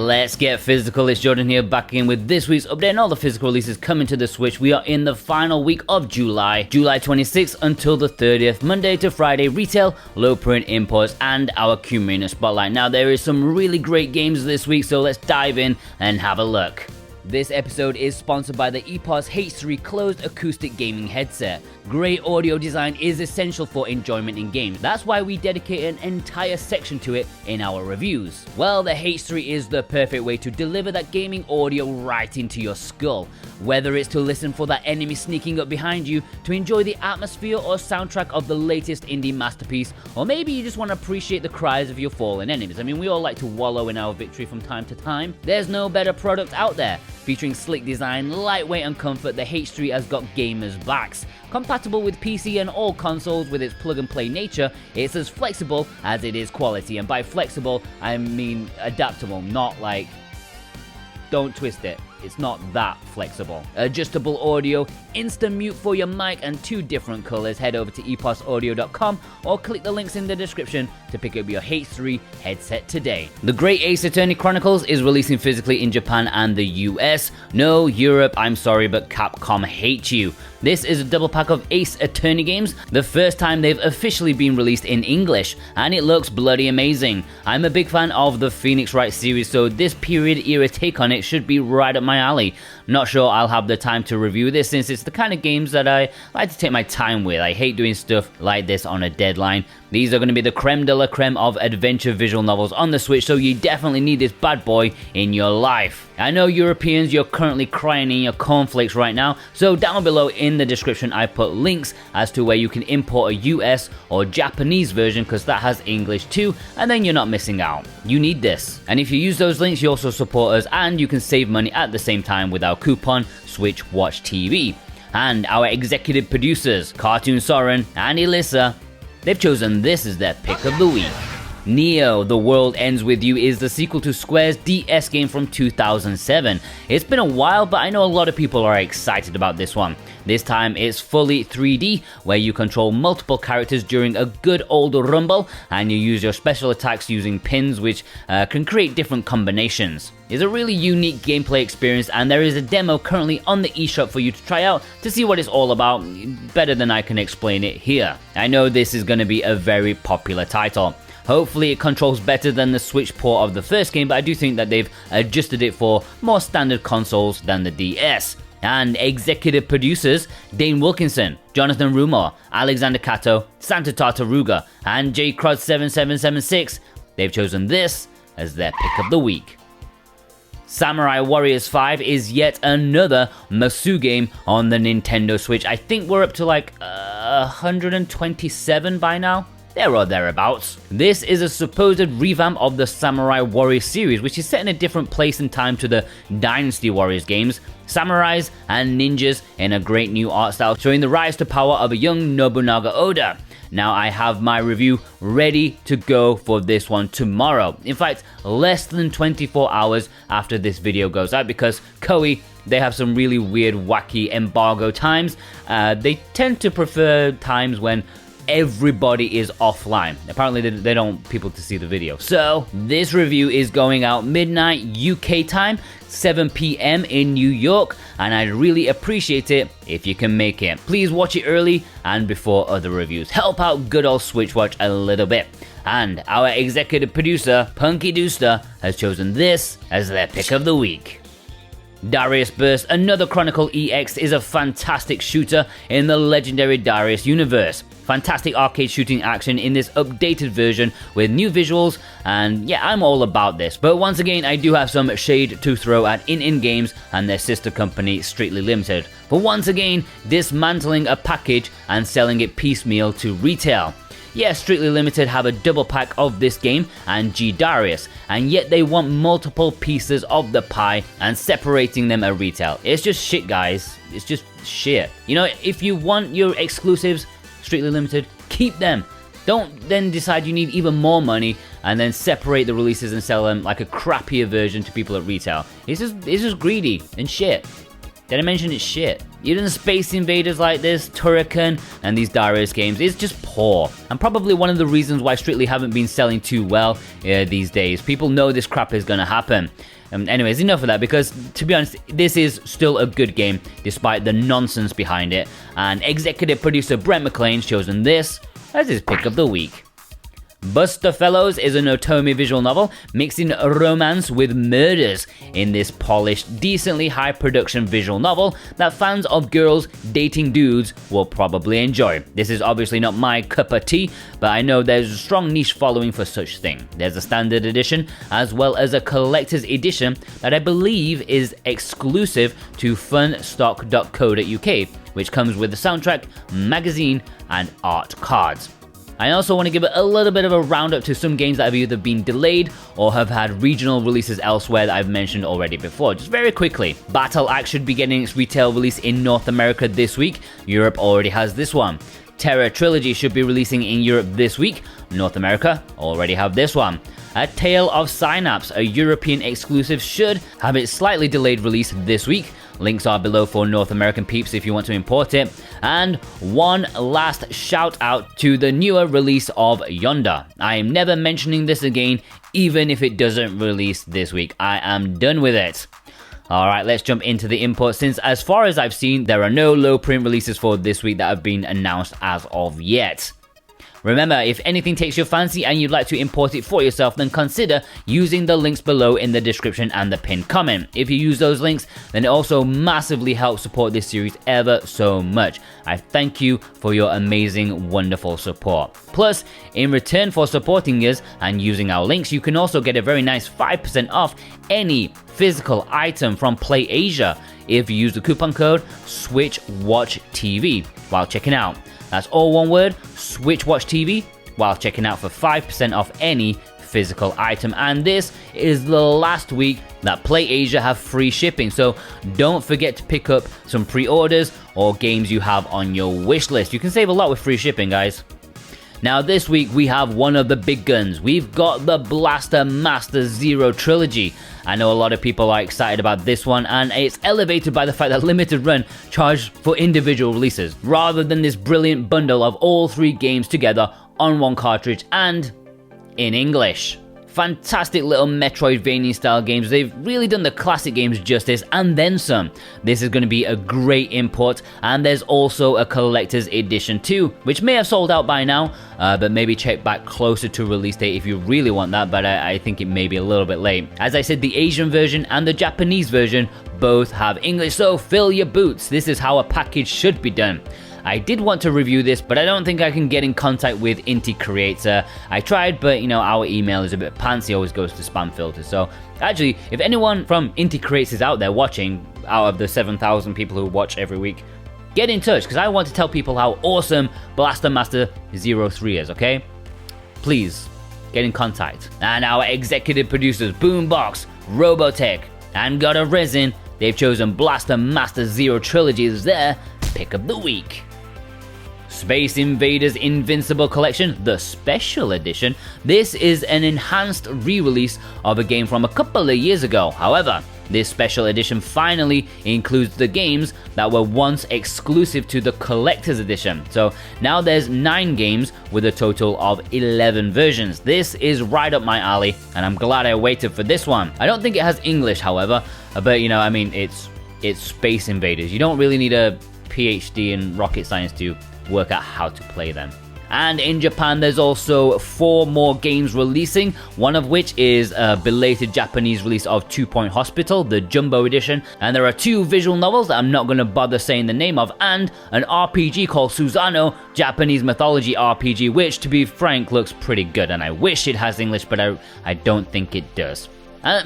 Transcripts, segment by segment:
Let's get physical. It's Jordan here, back in with this week's update and all the physical releases coming to the Switch. We are in the final week of July 26th until the 30th, Monday to Friday, retail, low print imports, and our community spotlight. Now, there is some really great games this week, so let's dive in and have a look. This episode is sponsored by the EPOS H3 closed acoustic gaming headset. Great audio design is essential for enjoyment in games. That's why we dedicate an entire section to it in our reviews. Well, the H3 is the perfect way to deliver that gaming audio right into your skull. Whether it's to listen for that enemy sneaking up behind you, to enjoy the atmosphere or soundtrack of the latest indie masterpiece, or maybe you just want to appreciate the cries of your fallen enemies. I mean, we all like to wallow in our victory from time to time. There's no better product out there. Featuring slick design, lightweight and comfort, the H3 has got gamers' backs. Compatible with PC and all consoles with its plug-and-play nature, it's as flexible as it is quality. And by flexible, I mean adaptable, not like... don't twist it. It's not that flexible. Adjustable audio, instant mute for your mic, and 2 different colors. Head over to eposaudio.com or click the links in the description to pick up your H3 headset today. The Great Ace Attorney Chronicles is releasing physically in Japan and the US. No, Europe, I'm sorry, but Capcom hates you. This is a double pack of Ace Attorney games, the first time they've officially been released in English, and it looks bloody amazing. I'm a big fan of the Phoenix Wright series, so this period era take on it should be right up my alley. Not sure I'll have the time to review this since it's the kind of games that I like to take my time with. I hate doing stuff like this on a deadline. These are going to be the creme de la creme of adventure visual novels on the Switch, so you definitely need this bad boy in your life. I know Europeans, you're currently crying in your cornflakes right now, so down below in the description I put links as to where you can import a US or Japanese version, because that has English too, and then you're not missing out. You need this. And if you use those links, you also support us and you can save money at the same time with our coupon SwitchWatch TV. And our executive producers, Cartoon Soren and Elissa, they've chosen this as their pick of the week. Neo, The World Ends With You is the sequel to Square's DS game from 2007. It's been a while, but I know a lot of people are excited about this one. This time it's fully 3D, where you control multiple characters during a good old rumble, and you use your special attacks using pins, which can create different combinations. It's a really unique gameplay experience, and there is a demo currently on the eShop for you to try out to see what it's all about, better than I can explain it here. I know this is going to be a very popular title. Hopefully it controls better than the Switch port of the first game, but I do think that they've adjusted it for more standard consoles than the DS. And executive producers Dane Wilkinson, Jonathan Rumor, Alexander Cato, Santa Tartaruga, and JCrod7776, they've chosen this as their pick of the week. Samurai Warriors 5 is yet another Masu game on the Nintendo Switch. I think we're up to like 127 by now. There or thereabouts. This is a supposed revamp of the Samurai Warriors series, which is set in a different place and time to the Dynasty Warriors games. Samurais and ninjas in a great new art style, showing the rise to power of a young Nobunaga Oda. Now, I have my review ready to go for this one tomorrow. In fact, less than 24 hours after this video goes out, because Koei, they have some really weird, wacky embargo times. They tend to prefer times when everybody is offline. Apparently they don't want people to see the video. So this review is going out midnight UK time, 7 PM in New York, and I'd really appreciate it if you can make it. Please watch it early and before other reviews. Help out good old SwitchWatch a little bit. And our executive producer, Punky Dooster, has chosen this as their pick of the week. Dariusburst, another Chronicle EX, is a fantastic shooter in the legendary Darius universe. Fantastic arcade shooting action in this updated version with new visuals, and yeah, I'm all about this. But once again, I do have some shade to throw at In Games and their sister company Strictly Limited for once again dismantling a package and selling it piecemeal to retail. Yes, Strictly Limited have a double pack of this game and G Darius, and yet they want multiple pieces of the pie and separating them at retail. It's just shit, guys. It's just shit. You know, if you want your exclusives, Strictly Limited, keep them. Don't then decide you need even more money and then separate the releases and sell them like a crappier version to people at retail. It's just greedy and shit. Did I mention it's shit? Even Space Invaders like this, Turrican, and these Darius games, it's just poor. And probably one of the reasons why Strictly haven't been selling too well these days. People know this crap is gonna happen. Anyways, enough of that, because to be honest, this is still a good game despite the nonsense behind it, and executive producer Brent McLean's chosen this as his pick of the week. Bustafellows is a Notomi visual novel mixing romance with murders in this polished, decently high production visual novel that fans of girls dating dudes will probably enjoy. This is obviously not my cup of tea, but I know there's a strong niche following for such thing. There's a standard edition as well as a collector's edition that I believe is exclusive to funstock.co.uk, which comes with the soundtrack, magazine, and art cards. I also want to give a little bit of a roundup to some games that have either been delayed or have had regional releases elsewhere that I've mentioned already before. Just very quickly, Battle Axe should be getting its retail release in North America this week. Europe already has this one. Terra Trilogy should be releasing in Europe this week. North America already have this one. A Tale of Synapse, a European exclusive, should have its slightly delayed release this week. Links are below for North American peeps if you want to import it. And one last shout out to the newer release of Yonder. I am never mentioning this again, even if it doesn't release this week. I am done with it. Alright, let's jump into the import, since as far as I've seen, there are no low print releases for this week that have been announced as of yet. Remember, if anything takes your fancy and you'd like to import it for yourself, then consider using the links below in the description and the pinned comment. If you use those links, then it also massively helps support this series ever so much. I thank you for your amazing, wonderful support. Plus, in return for supporting us and using our links, you can also get a very nice 5% off any physical item from PlayAsia if you use the coupon code SwitchWatchTV while checking out. That's all one word, SwitchWatchTV, while checking out for 5% off any physical item. And this is the last week that PlayAsia have free shipping, so don't forget to pick up some pre-orders or games you have on your wish list. You can save a lot with free shipping, guys. Now this week we have one of the big guns. We've got the Blaster Master Zero Trilogy. I know a lot of people are excited about this one, and it's elevated by the fact that Limited Run charged for individual releases, rather than this brilliant bundle of all three games together on one cartridge and in English. Fantastic little Metroidvania style games. They've really done the classic games justice and then some. This is going to be a great import, and there's also a collector's edition too, which may have sold out by now, but maybe check back closer to release date if you really want that, but I think it may be a little bit late. As I said, the Asian version and the Japanese version both have English, so fill your boots. This is how a package should be done. I did want to review this, but I don't think I can get in contact with Inti Creator. I tried, but you know, our email is a bit pants. It always goes to spam filter. So actually, if anyone from Inti Creators is out there watching, out of the 7,000 people who watch every week, get in touch, because I want to tell people how awesome Blaster Master 03 is, okay? Please, get in contact. And our executive producers, Boombox, Robotech, and God of Resin, they've chosen Blaster Master Zero Trilogy as their pick of the week. Space Invaders Invincible Collection, the Special Edition. This is an enhanced re-release of a game from a couple of years ago. However, this special edition finally includes the games that were once exclusive to the Collector's Edition. So now there's 9 games with a total of 11 versions. This is right up my alley, and I'm glad I waited for this one. I don't think it has English, however, but you know, I mean, it's Space Invaders. You don't really need a PhD in rocket science to work out how to play them. And in Japan, there's also 4 more games releasing, one of which is a belated Japanese release of 2 Point Hospital, the Jumbo Edition, and there are 2 visual novels that I'm not going to bother saying the name of, and an RPG called Susano, Japanese mythology RPG, which, to be frank, looks pretty good, and I wish it has English, but I don't think it does.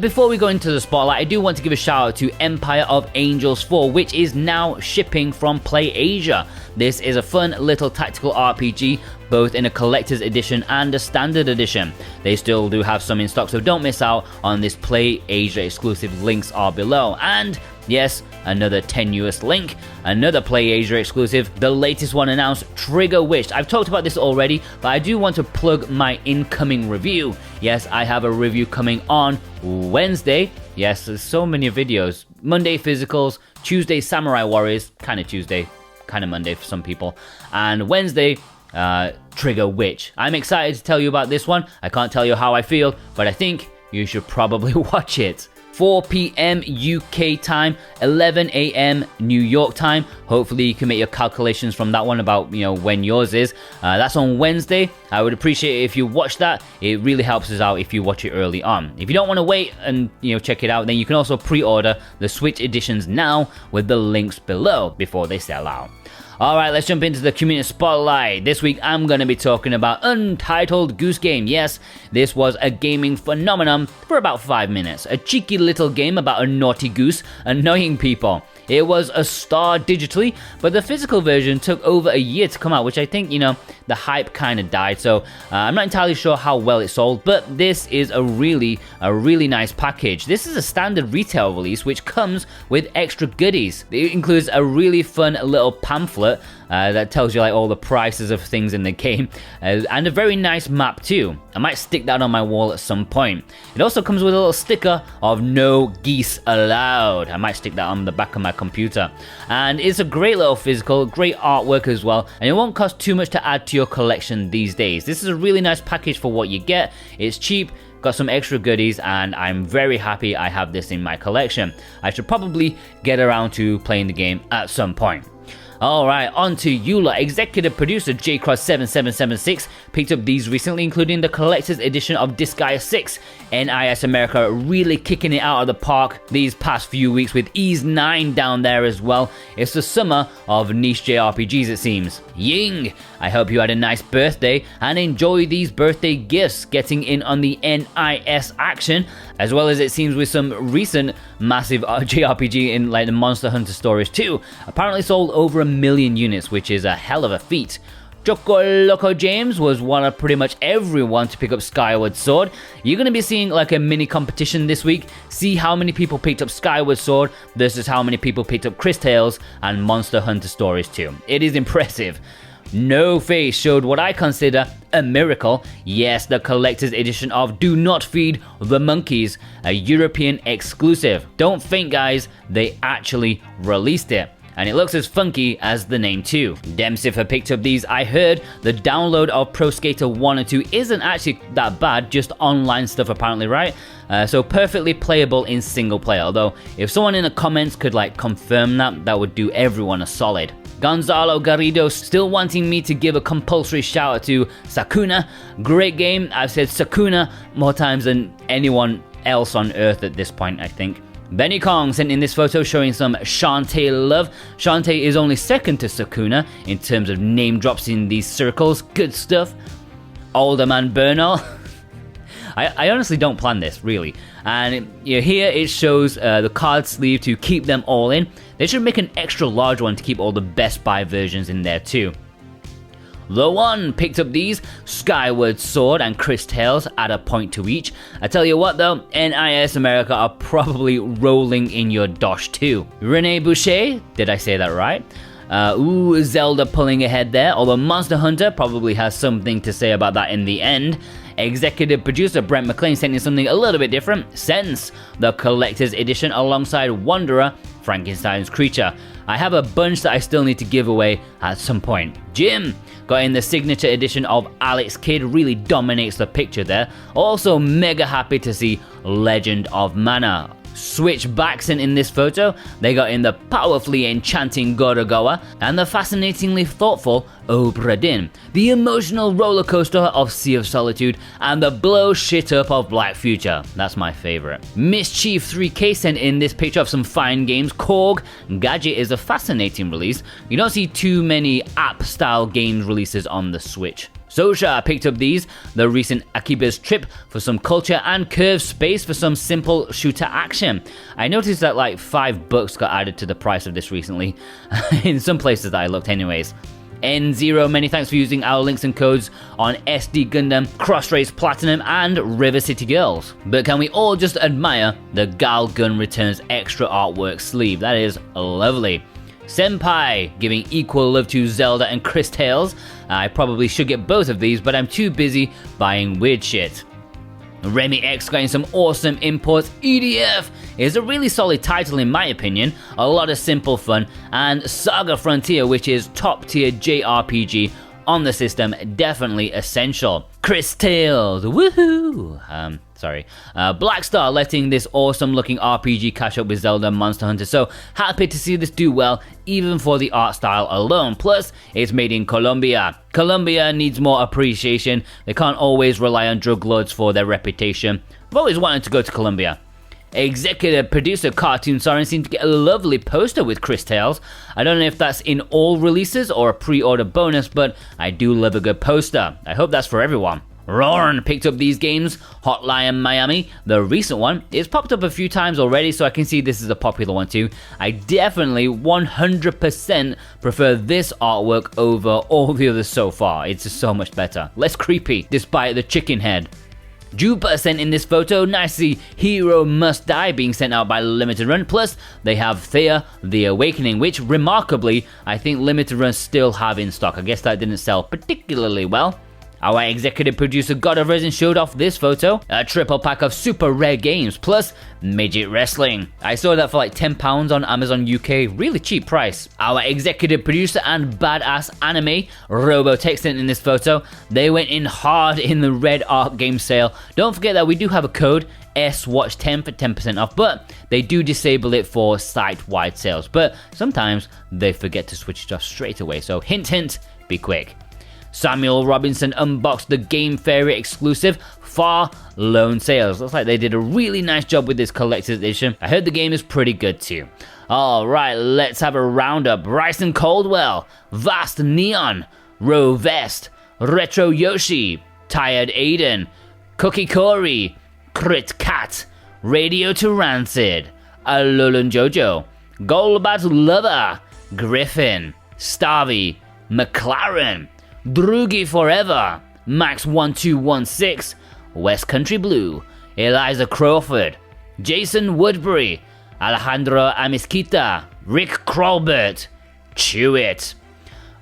Before we go into the spotlight, I do want to give a shout out to Empire of Angels 4, which is now shipping from PlayAsia. This is a fun little tactical RPG, both in a collector's edition and a standard edition. They still do have some in stock, so don't miss out on this PlayAsia exclusive. Links are below. And yes, another tenuous link, another PlayAsia exclusive, the latest one announced, Trigger Witch. I've talked about this already, but I do want to plug my incoming review. Yes, I have a review coming on Wednesday. Yes, there's so many videos. Monday, Physicals, Tuesday, Samurai Warriors, kind of Tuesday, kind of Monday for some people, and Wednesday, Trigger Witch. I'm excited to tell you about this one. I can't tell you how I feel, but I think you should probably watch it. 4 p.m. UK time, 11 a.m. New York time. Hopefully you can make your calculations from that one about, when yours is. That's on Wednesday. I would appreciate it if you watch that. It really helps us out if you watch it early on. If you don't want to wait and check it out, then you can also pre-order the Switch editions now with the links below before they sell out. Alright, let's jump into the community spotlight. This week I'm going to be talking about Untitled Goose Game. Yes, this was a gaming phenomenon for about 5 minutes. A cheeky little game about a naughty goose annoying people. It was a star digitally, but the physical version took over a year to come out, which I think, the hype kind of died. So I'm not entirely sure how well it sold, but this is a really nice package. This is a standard retail release, which comes with extra goodies. It includes a really fun little pamphlet that tells you all the prices of things in the game, and a very nice map too. I might stick that on my wall at some point. It also comes with a little sticker of "No geese allowed." I might stick that on the back of my computer. And it's a great little physical, great artwork as well, and it won't cost too much to add to your collection these days. This is a really nice package for what you get. It's cheap, got some extra goodies, and I'm very happy I have this in my collection. I should probably get around to playing the game at some point. Alright, on to Eula. Executive producer JCross7776 picked up these recently, including the collector's edition of Disgaea 6. NIS America really kicking it out of the park these past few weeks with Ys 9 down there as well. It's the summer of niche JRPGs, it seems. Ying, I hope you had a nice birthday and enjoy these birthday gifts, getting in on the NIS action, as well as it seems with some recent massive JRPG in the Monster Hunter stories too. Apparently sold over 1 million units, which is a hell of a feat. Choco Loco James was one of pretty much everyone to pick up Skyward Sword. You're going to be seeing a mini competition this week. See how many people picked up Skyward Sword versus how many people picked up Chris Tales and Monster Hunter stories too. It is impressive. No Face showed what I consider a miracle. Yes, the collector's edition of Do Not Feed the Monkeys, a European exclusive. Don't think, guys, they actually released it. And it looks as funky as the name too. Demsiffer picked up these. I heard the download of Pro Skater 1 and 2 isn't actually that bad, just online stuff apparently, right? So perfectly playable in single player, although if someone in the comments could confirm that, that would do everyone a solid. Gonzalo Garrido still wanting me to give a compulsory shout out to Sakuna. Great game. I've said Sakuna more times than anyone else on earth at this point, I think. Benny Kong sent in this photo showing some Shantae love. Shantae is only second to Sakuna in terms of name drops in these circles. Good stuff. Alderman Bernal. I honestly don't plan this, really. And here it shows the card sleeve to keep them all in. They should make an extra large one to keep all the Best Buy versions in there too. The One picked up these, Skyward Sword and Chris Tales at a point to each. I tell you what though, NIS America are probably rolling in your dosh too. Rene Boucher, did I say that right? Zelda pulling ahead there, although Monster Hunter probably has something to say about that in the end. Executive producer Brent McLean sent in something a little bit different, Sense, the collector's edition alongside Wanderer, Frankenstein's Creature. I have a bunch that I still need to give away at some point. Jim got in the signature edition of Alex Kidd, really dominates the picture there. Also mega happy to see Legend of Mana. Switchback sent in this photo. They got in the powerfully enchanting Gorogoa and the fascinatingly thoughtful Obra Dinn, the emotional roller coaster of Sea of Solitude, and the blow shit up of Black Future. That's my favorite. Mischief 3K sent in this picture of some fine games. Korg Gadget is a fascinating release. You don't see too many app-style games releases on the Switch. Sosha picked up these, the recent Akiba's Trip for some culture and Curved Space for some simple shooter action. I noticed that $5 got added to the price of this recently, in some places that I looked anyways. N0, many thanks for using our links and codes on SD Gundam, Crossrace Platinum and River City Girls. But can we all just admire the Gal Gun Returns extra artwork sleeve? That is lovely. Senpai giving equal love to Zelda and Chris Tales. I probably should get both of these, but I'm too busy buying weird shit. Remy X getting some awesome imports. EDF is a really solid title in my opinion, a lot of simple fun, and Saga Frontier, which is top tier JRPG on the system, definitely essential. Chris Tales, woohoo! Black Star letting this awesome looking RPG catch up with Zelda Monster Hunter, so happy to see this do well, even for the art style alone. Plus, it's made in Colombia. Colombia needs more appreciation. They can't always rely on drug lords for their reputation. I've always wanted to go to Colombia. Executive producer Cartoon Soren seemed to get a lovely poster with Chris Tales. I don't know if that's in all releases or a pre-order bonus, but I do love a good poster. I hope that's for everyone. Ron picked up these games. Hotline Miami, the recent one, it's popped up a few times already, so I can see this is a popular one too. I definitely 100% prefer this artwork over all the others so far. It's just so much better. Less creepy, despite the chicken head. Juba sent in this photo. Nice to see Hero Must Die being sent out by Limited Run. Plus, they have Thea, The Awakening, which remarkably, I think Limited Run still have in stock. I guess that didn't sell particularly well. Our executive producer God of Resin showed off this photo, a triple pack of super rare games, plus midget wrestling. I saw that for like £10 on Amazon UK, really cheap price. Our executive producer and badass anime, Robotech, sent in this photo. They went in hard in the Red Arc game sale. Don't forget that we do have a code, SWatch10 for 10% off, but they do disable it for site-wide sales. But sometimes they forget to switch it off straight away, so hint hint, be quick. Samuel Robinson unboxed the Game Fairy exclusive Far Lone Sales. Looks like they did a really nice job with this collector's edition. I heard the game is pretty good too. Alright, let's have a roundup. Bryson Caldwell, Vast Neon, Rovest, Retro Yoshi, Tired Aiden, Cookie Cory, Crit Cat, Radio to Rancid, Alolan Jojo, Golbat Lover, Griffin, Starvey, McLaren, Droogie Forever, Max1216, West Country Blue, Eliza Crawford, Jason Woodbury, Alejandro Amisquita, Rick Krolbert, Chew It.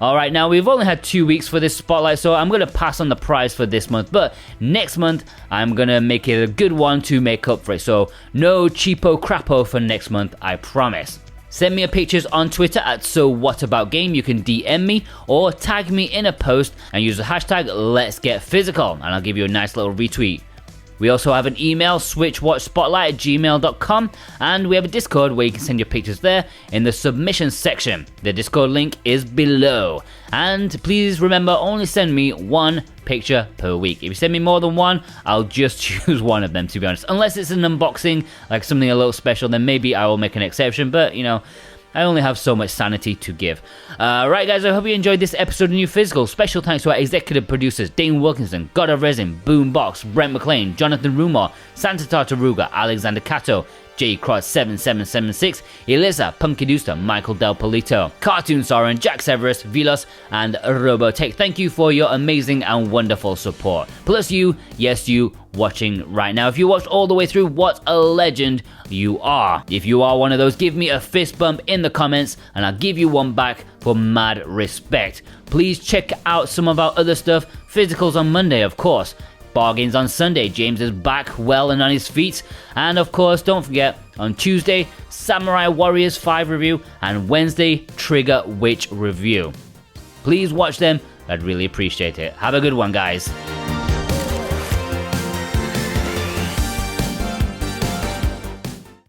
Alright, now we've only had 2 weeks for this spotlight, so I'm going to pass on the prize for this month, but next month I'm going to make it a good one to make up for it, so no cheapo crapo for next month, I promise. Send me a pictures on Twitter at SoWhatAboutGame. You can DM me or tag me in a post and use the hashtag Let'sGetPhysical, and I'll give you a nice little retweet. We also have an email, switchwatchspotlight@gmail.com, and we have a Discord where you can send your pictures there in the submissions section. The Discord link is below. And please remember, only send me one picture per week. If you send me more than one, I'll just choose one of them, to be honest. Unless it's an unboxing, like something a little special, then maybe I will make an exception, but, you know, I only have so much sanity to give. Right, guys, I hope you enjoyed this episode of New Physical. Special thanks to our executive producers, Dane Wilkinson, God of Resin, Boombox, Brent McLean, Jonathan Rumor, Santa Tartaruga, Alexander Cato, J Cross 7776, Eliza, Pumpkidusta, Michael Del Polito, Cartoon Soren, Jack Severus, Velos, and Robotech. Thank you for your amazing and wonderful support. Plus you, yes you, watching right now. If you watched all the way through, what a legend you are. If you are one of those, give me a fist bump in the comments and I'll give you one back for mad respect. Please check out some of our other stuff. Physicals on Monday, of course. Bargains on Sunday. James is back well and on his feet. And of course, don't forget, on Tuesday, Samurai Warriors 5 review, and Wednesday, Trigger Witch review. Please watch them. I'd really appreciate it. Have a good one, guys.